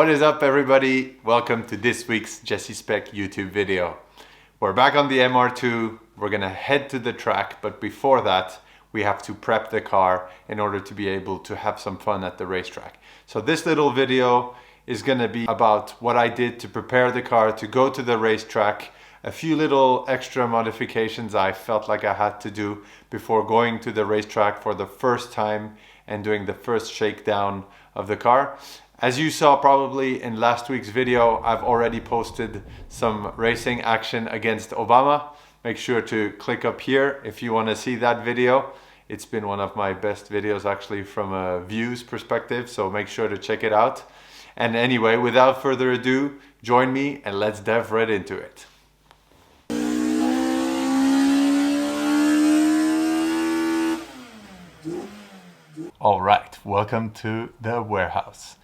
What is up, everybody? Welcome to this week's Jesse Spec YouTube video. We're back on the MR2. We're gonna head to the track, but before that, we have to prep the car in order to be able to have some fun at the racetrack. So this little video is gonna be about what I did to prepare the car to go to the racetrack, a few little extra modifications I felt like I had to do before going to the racetrack for the first time and doing the first shakedown of the car. As you saw probably in last week's video, I've already posted some racing action against Obama. Make sure to click up here if you want to see that video. It's been one of my best videos actually from a views perspective, so make sure to check it out. And anyway, without further ado, join me and let's dive right into it. All right, welcome to the warehouse.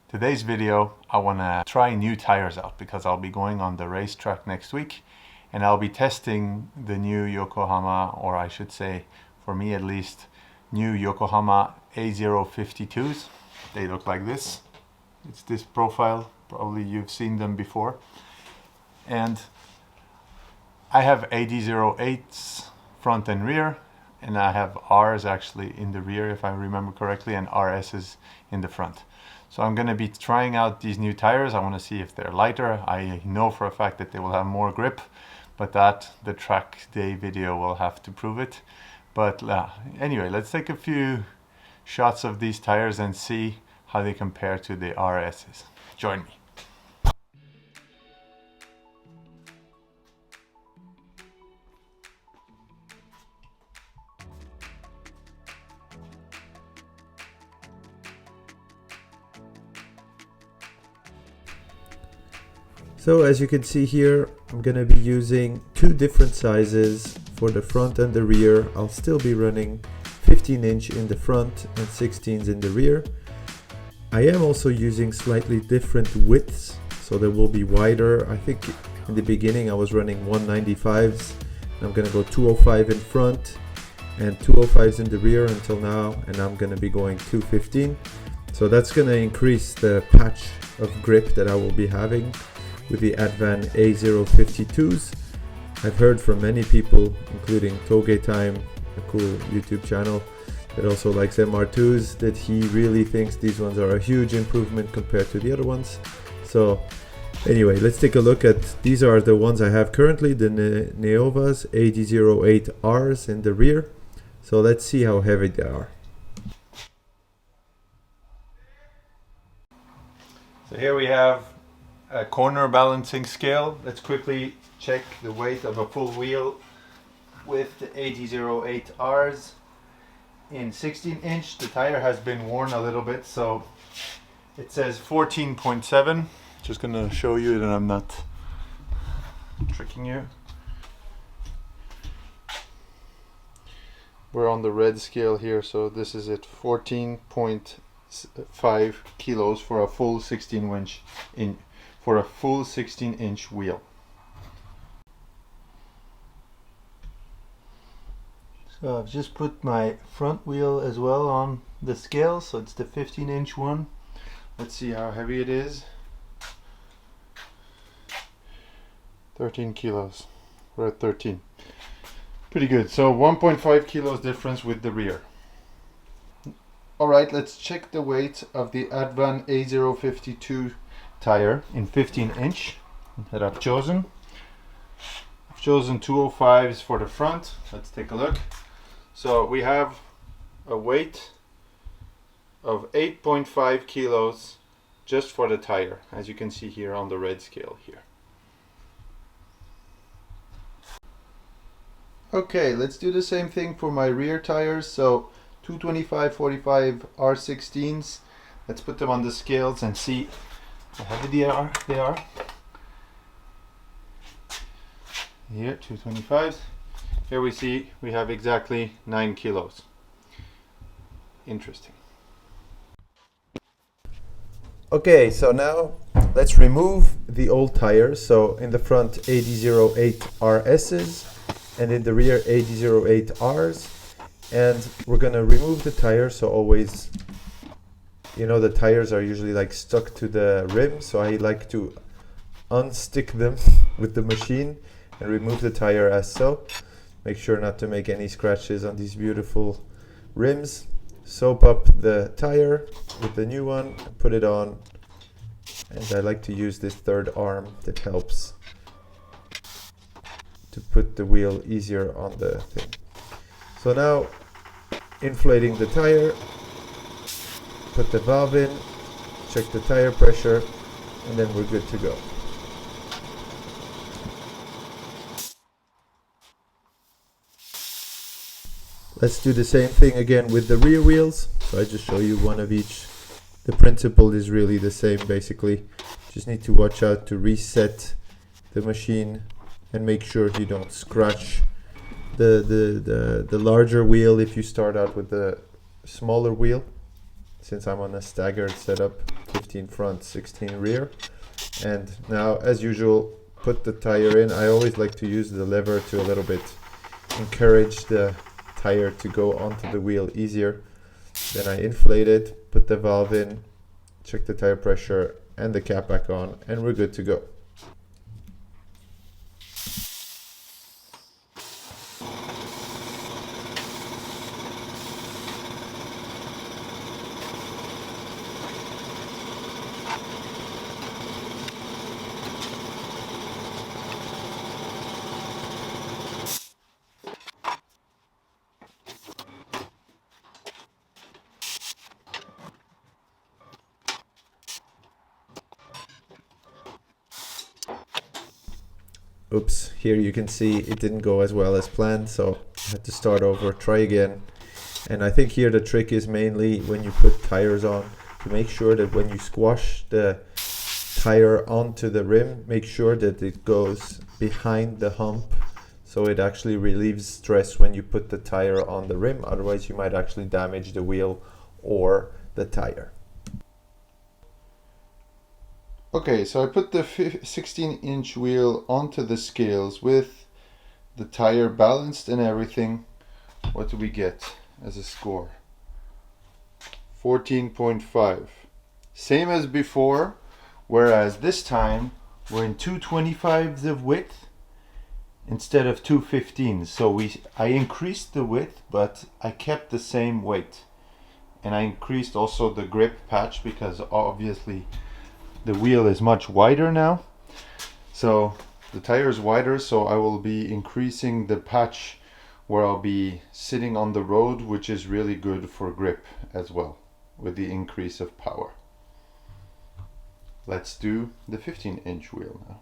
Today's video, I want to try new tires out because I'll be going on the racetrack next week and I'll be testing the new Yokohama, or I should say, for me at least, new Yokohama A052s. They look like this. It's this profile, probably you've seen them before. And I have AD08s front and rear, and I have Rs actually in the rear if I remember correctly, and RSs in the front. So I'm going to be trying out these new tires. I want to see if they're lighter. I know for a fact that they will have more grip, but that the track day video will have to prove it. But anyway, let's take a few shots of these tires and see how they compare to the RSs. Join me. So as you can see here, I'm going to be using two different sizes for the front and the rear. I'll still be running 15-inch in the front and 16s in the rear. I am also using slightly different widths, so they will be wider. I think in the beginning I was running 195s. I'm going to go 205 in front and 205s in the rear until now, and I'm going to be going 215. So that's going to increase the patch of grip that I will be having with the Advan A052s. I've heard from many people, including Toge Time, a cool YouTube channel that also likes MR2s, that he really thinks these ones are a huge improvement compared to the other ones. So anyway, let's take a look at, these are the ones I have currently, the Neovas AD08Rs in the rear. So let's see how heavy they are. So here we have a corner balancing scale. Let's quickly check the weight of a full wheel with the AD08Rs in 16-inch. The tire has been worn a little bit, so it says 14.7. Just gonna show you that I'm not tricking you. We're on the red scale here, so this is at 14.5 kilos for a full 16-inch for a full 16-inch wheel. So I've just put my front wheel as well on the scale, so it's the 15-inch one. Let's see how heavy it is. 13 kilos. We're at 13. Pretty good. So 1.5 kilos difference with the rear. Alright, let's check the weight of the Advan A052 tire in 15-inch that I've chosen. I've chosen 205s for the front. Let's take a look. So we have a weight of 8.5 kilos just for the tire, as you can see here on the red scale here. Okay, let's do the same thing for my rear tires. So 225/45 R16s. Let's put them on the scales and see how heavy they are. Here, 225s. Here we see we have exactly 9 kilos. Interesting. Okay, so now let's remove the old tires. So in the front AD08RSs and in the rear AD08Rs. And we're gonna remove the tire, so always you know, the tires are usually like stuck to the rim, so I like to unstick them with the machine and remove the tire as so. Make sure not to make any scratches on these beautiful rims. Soap up the tire with the new one, put it on, and I like to use this third arm that helps to put the wheel easier on the thing. So now, inflating the tire, put the valve in, check the tire pressure, and then we're good to go. Let's do the same thing again with the rear wheels. So I just show you one of each. The principle is really the same basically. Just need to watch out to reset the machine and make sure you don't scratch the larger wheel if you start out with the smaller wheel. Since I'm on a staggered setup, 15 front, 16 rear. And now, as usual, put the tire in. I always like to use the lever to a little bit encourage the tire to go onto the wheel easier. Then I inflate it, put the valve in, check the tire pressure and the cap back on, and we're good to go. Oops, here you can see it didn't go as well as planned, so I had to start over, try again. And I think here the trick is mainly when you put tires on, to make sure that when you squash the tire onto the rim, make sure that it goes behind the hump, so it actually relieves stress when you put the tire on the rim. Otherwise you might actually damage the wheel or the tire. Okay, so I put the 16-inch wheel onto the scales with the tire balanced and everything. What do we get as a score? 14.5. Same as before, whereas this time we're in 225s of width instead of 215s. So I increased the width, but I kept the same weight. And I increased also the grip patch because obviously the wheel is much wider now, so the tire is wider, so I will be increasing the patch where I'll be sitting on the road, which is really good for grip as well with the increase of power. Let's do the 15-inch wheel now.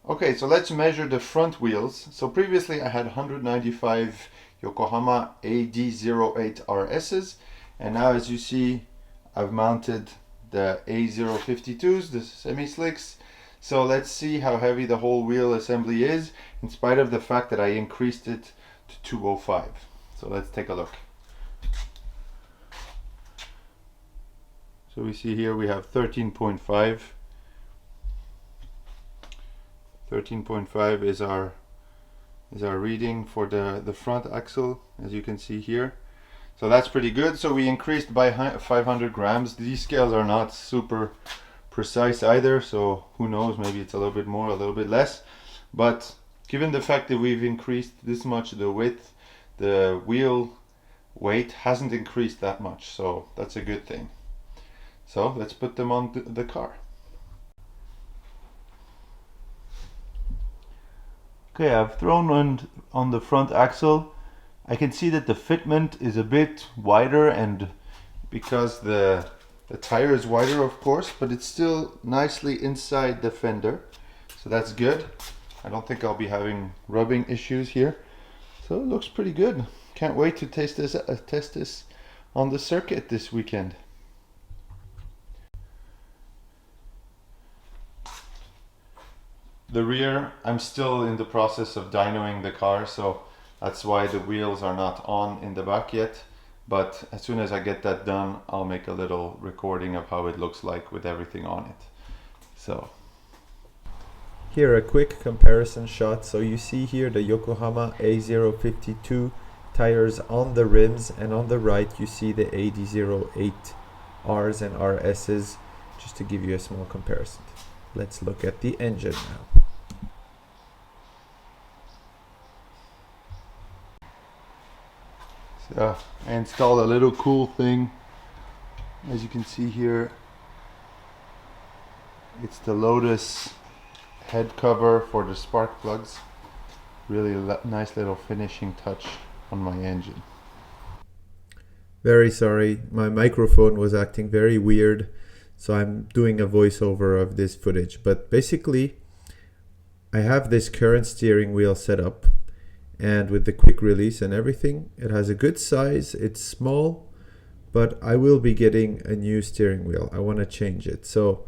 Okay, so let's measure the front wheels. So previously I had 195 Yokohama AD08 RSs, and now as you see I've mounted the A052s, the semi-slicks. So let's see how heavy the whole wheel assembly is, in spite of the fact that I increased it to 205. So let's take a look. So we see here we have 13.5. 13.5 is our reading for the front axle, as you can see here. So that's pretty good. So we increased by 500 grams. These scales are not super precise either, so who knows, maybe it's a little bit more, a little bit less. But given the fact that we've increased this much the width, the wheel weight hasn't increased that much, so that's a good thing. So let's put them on the car. Okay, I've thrown on the front axle. I can see that the fitment is a bit wider, and because the tire is wider of course, but it's still nicely inside the fender, so that's good. I don't think I'll be having rubbing issues here, so it looks pretty good. Can't wait to test this on the circuit this weekend. The rear, I'm still in the process of dynoing the car, so that's why the wheels are not on in the back yet. But as soon as I get that done, I'll make a little recording of how it looks like with everything on it. So here a quick comparison shot. So you see here the Yokohama A052 tires on the rims, and on the right you see the AD08 Rs and RSs, just to give you a small comparison. Let's look at the engine now. So I installed a little cool thing. As you can see here, it's the Lotus head cover for the spark plugs. Really nice little finishing touch on my engine. Very sorry, my microphone was acting very weird, so I'm doing a voiceover of this footage. But basically, I have this current steering wheel set up, and with the quick release and everything, it has a good size. It's small, but I will be getting a new steering wheel. I want to change it. So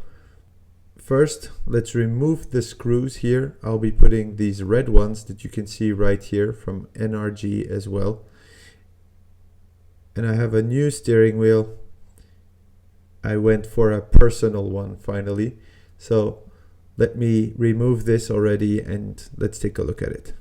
first, let's remove the screws here. I'll be putting these red ones that you can see right here from NRG as well. And I have a new steering wheel. I went for a personal one finally. So let me remove this already and let's take a look at it.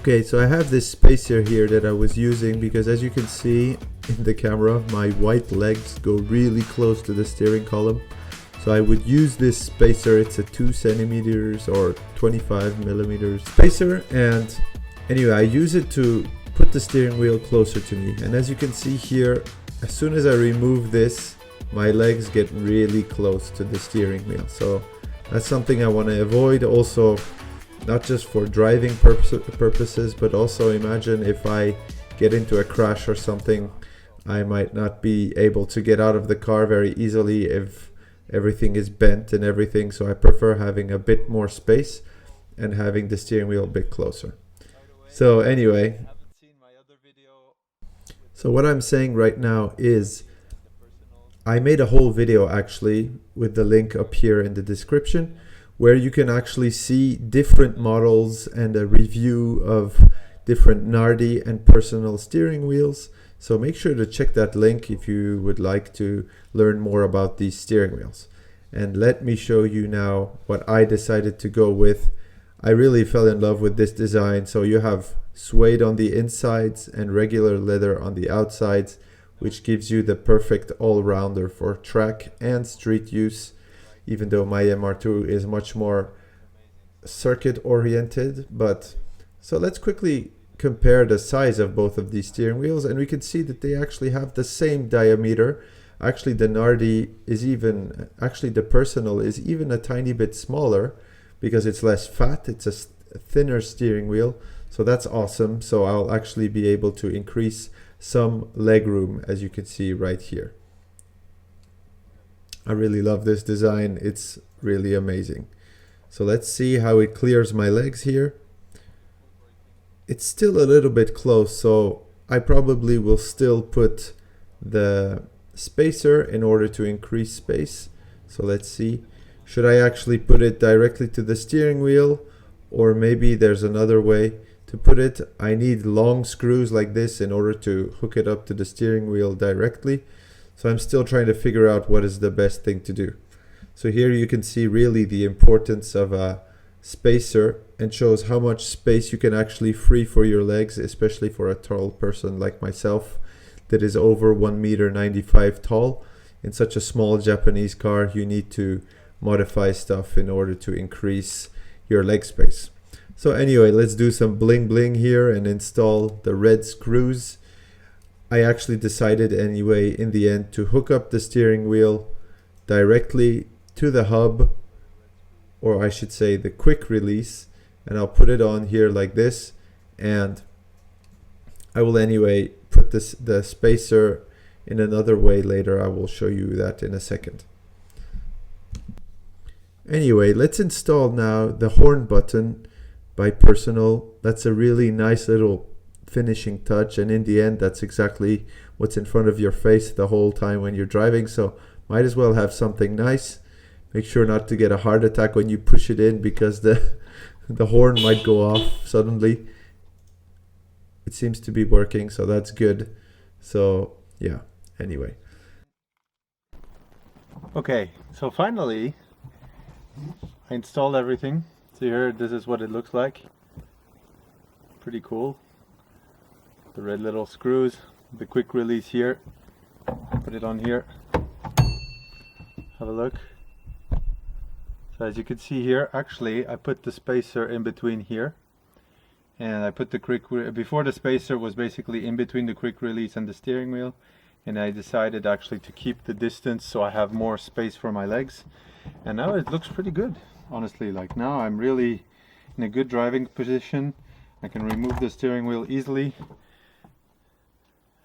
Okay, so I have this spacer here that I was using because, as you can see in the camera, my white legs go really close to the steering column. So I would use this spacer. It's a 2 centimeters or 25 millimeters spacer, and anyway, I use it to put the steering wheel closer to me. And as you can see here, as soon as I remove this, my legs get really close to the steering wheel. So that's something I want to avoid. Also, not just for driving purposes, but also imagine if I get into a crash or something, I might not be able to get out of the car very easily if everything is bent and everything. So I prefer having a bit more space and having the steering wheel a bit closer. So anyway, so what I'm saying right now is I made a whole video actually with the link up here in the description, where you can actually see different models and a review of different Nardi and personal steering wheels. So make sure to check that link if you would like to learn more about these steering wheels. And let me show you now what I decided to go with. I really fell in love with this design. So you have suede on the insides and regular leather on the outsides, which gives you the perfect all-rounder for track and street use. Even though my MR2 is much more circuit oriented. But so let's quickly compare the size of both of these steering wheels, and we can see that they actually have the same diameter. Actually, the Nardi is even, actually the personal is even a tiny bit smaller because it's less fat. It's a thinner steering wheel. So that's awesome. So I'll actually be able to increase some leg room, as you can see right here. I really love this design. It's really amazing. So let's see how it clears my legs here. It's still a little bit close, so I probably will still put the spacer in order to increase space. So let's see. Should I actually put it directly to the steering wheel, or maybe there's another way to put it? I need long screws like this in order to hook it up to the steering wheel directly. So I'm still trying to figure out what is the best thing to do. So here you can see really the importance of a spacer, and shows how much space you can actually free for your legs, especially for a tall person like myself that is over 1.95 meters tall. In such a small Japanese car, you need to modify stuff in order to increase your leg space. So anyway, let's do some bling bling here and install the red screws. I actually decided anyway in the end to hook up the steering wheel directly to the hub, or I should say the quick release, and I'll put it on here like this, and I will anyway put the spacer in another way later. I will show you that in a second. Anyway, let's install now the horn button by Personal. That's a really nice little finishing touch, and in the end that's exactly what's in front of your face the whole time when you're driving. So might as well have something nice. Make sure not to get a heart attack when you push it in, because the horn might go off suddenly. It seems to be working, so that's good. So yeah, anyway. Okay, so finally I installed everything. So here, this is what it looks like. Pretty cool. The red little screws, the quick release here. Put it on here. Have a look. So as you can see here, actually I put the spacer in between here, and I put the before the spacer was basically in between the quick release and the steering wheel, and I decided actually to keep the distance so I have more space for my legs, and now it looks pretty good, honestly. Like, now I'm really in a good driving position. I can remove the steering wheel easily,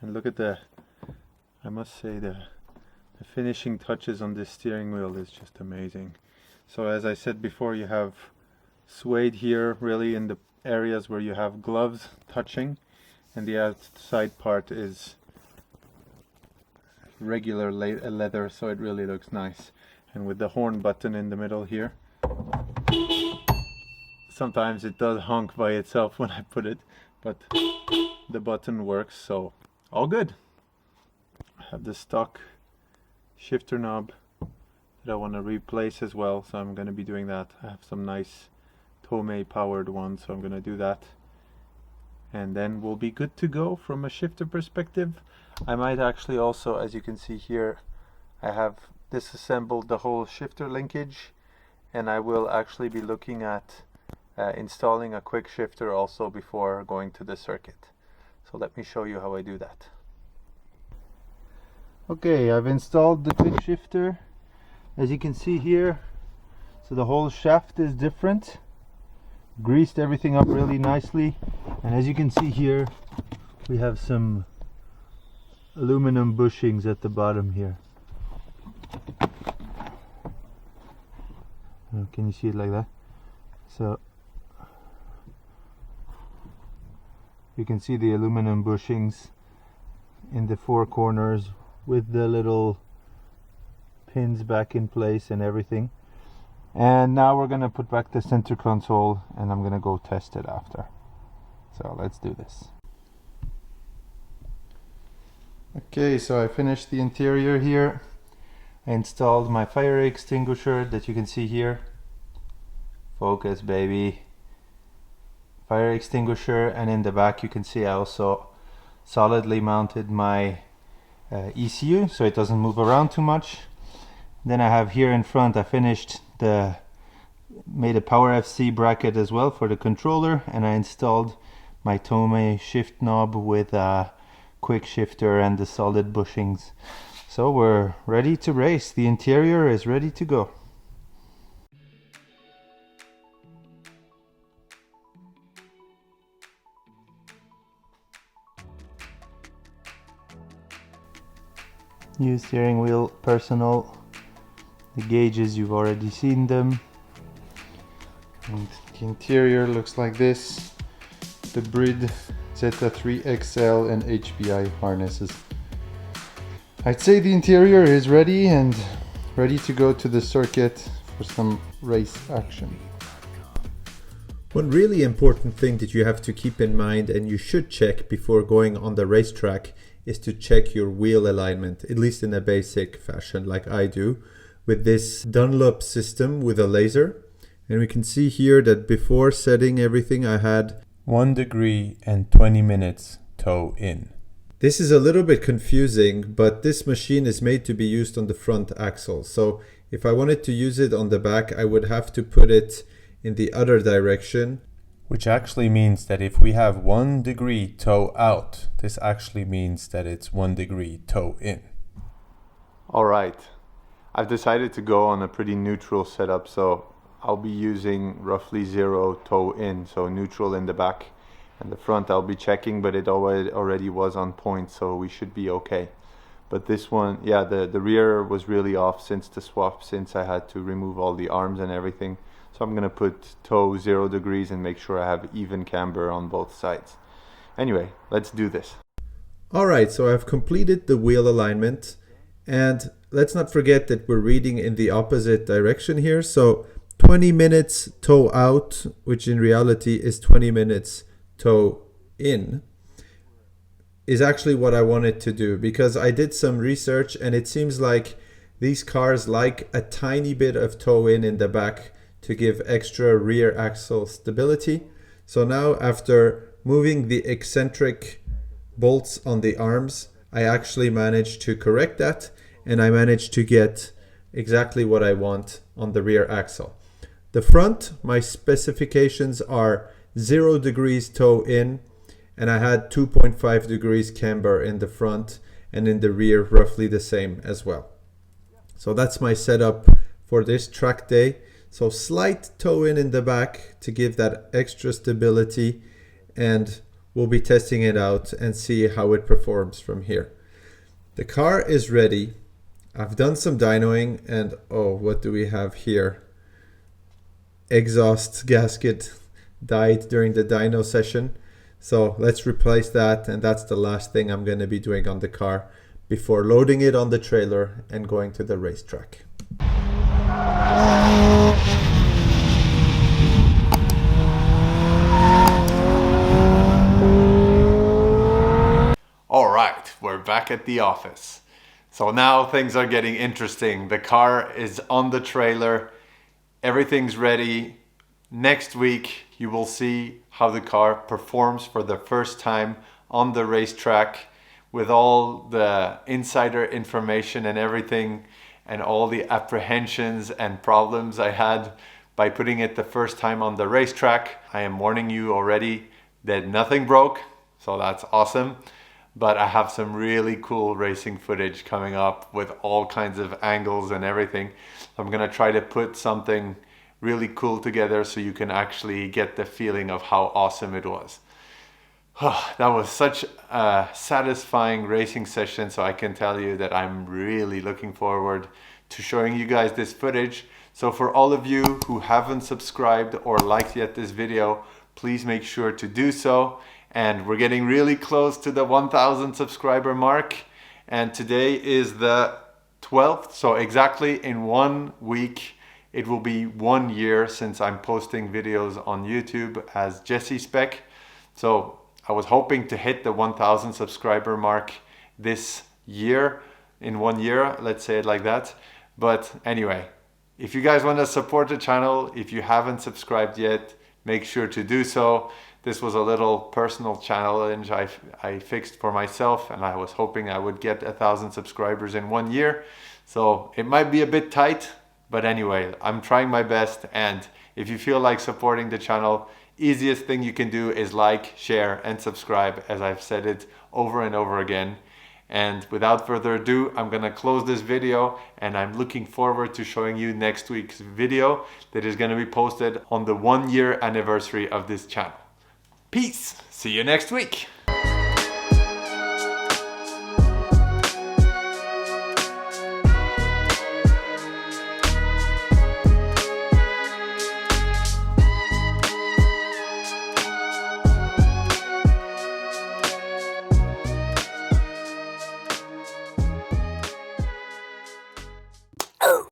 and look at I must say the finishing touches on this steering wheel is just amazing. So as I said before, you have suede here, really in the areas where you have gloves touching, and the outside part is regular leather, so it really looks nice. And with the horn button in the middle here, sometimes it does honk by itself when I put it, but the button works, so all good. I have the stock shifter knob that I want to replace as well, so I'm going to be doing that. I have some nice Tomei Powered ones, so I'm going to do that, and then we'll be good to go from a shifter perspective. I might actually also, as you can see here, I have disassembled the whole shifter linkage, and I will actually be looking at installing a quick shifter also before going to the circuit. So let me show you how I do that. Okay, I've installed the quick shifter, as you can see here. So the whole shaft is different, greased everything up really nicely, and as you can see here, we have some aluminum bushings at the bottom here. Can you see it like that? So you can see the aluminum bushings in the four corners with the little pins back in place and everything. And now we're going to put back the center console, and I'm going to go test it after. So let's do this. Okay, so I finished the interior here. I installed my fire extinguisher that you can see here. Focus, baby. Fire extinguisher, and in the back you can see I also solidly mounted my ECU so it doesn't move around too much. Then I have here in front, I made a power FC bracket as well for the controller, and I installed my Tomei shift knob with a quick shifter and the solid bushings. So we're ready to race. The interior is ready to go. New steering wheel, personal. The gauges, you've already seen them. And the interior looks like this. The Brid Zeta3XL and HPI harnesses. I'd say the interior is ready and ready to go to the circuit for some race action. One really important thing that you have to keep in mind, and you should check before going on the racetrack, is to check your wheel alignment, at least in a basic fashion like I do, with this Dunlop system with a laser. And we can see here that before setting everything I had 1 degree and 20 minutes toe in. This is a little bit confusing, but this machine is made to be used on the front axle. So if I wanted to use it on the back, I would have to put it in the other direction. Which actually means that if we have 1 degree toe out, this actually means that it's 1 degree toe in. All right, I've decided to go on a pretty neutral setup, so I'll be using roughly 0 toe in, so neutral in the back, and the front I'll be checking, but it already was on point, so we should be okay. But this one, yeah, the rear was really off since the swap, since I had to remove all the arms and everything. So I'm gonna put toe 0 degrees and make sure I have even camber on both sides. Anyway, let's do this. Alright, so I've completed the wheel alignment, and let's not forget that we're reading in the opposite direction here. So 20 minutes toe out, which in reality is 20 minutes toe in, is actually what I wanted to do, because I did some research and it seems like these cars like a tiny bit of toe in the back to give extra rear axle stability. So now, after moving the eccentric bolts on the arms, I actually managed to correct that, and I managed to get exactly what I want on the rear axle. The front, my specifications are 0 degrees toe in, and I had 2.5 degrees camber in the front, and in the rear roughly the same as well. So that's my setup for this track day. So slight toe in the back to give that extra stability, and we'll be testing it out and see how it performs from here. The car is ready. I've done some dynoing, and oh, what do we have here? Exhaust gasket died during the dyno session. So let's replace that, and that's the last thing I'm going to be doing on the car before loading it on the trailer and going to the racetrack. All right, we're back at the office. So now things are getting interesting. The car is on the trailer. Everything's ready. Next week, you will see how the car performs for the first time on the racetrack, with all the insider information and everything, and all the apprehensions and problems I had by putting it the first time on the racetrack. I am warning you already that nothing broke, so that's awesome. But I have some really cool racing footage coming up with all kinds of angles and everything. I'm gonna try to put something really cool together so you can actually get the feeling of how awesome it was. That was such a satisfying racing session, so I can tell you that I'm really looking forward to showing you guys this footage. So for all of you who haven't subscribed or liked yet this video, please make sure to do so. And we're getting really close to the 1,000 subscriber mark, and today is the 12th, so exactly in 1 week it will be 1 year since I'm posting videos on YouTube as Jesse Spec. So I was hoping to hit the 1,000 subscriber mark this year, in 1 year, let's say it like that. But anyway, if you guys want to support the channel, if you haven't subscribed yet, make sure to do so. This was a little personal challenge I fixed for myself, and I was hoping I would get 1,000 subscribers in 1 year. So it might be a bit tight, but anyway, I'm trying my best. And if you feel like supporting the channel, easiest thing you can do is like, share, and subscribe, as I've said it over and over again. And without further ado, I'm gonna close this video, and I'm looking forward to showing you next week's video that is gonna be posted on the 1 year anniversary of this channel. Peace. See you next week.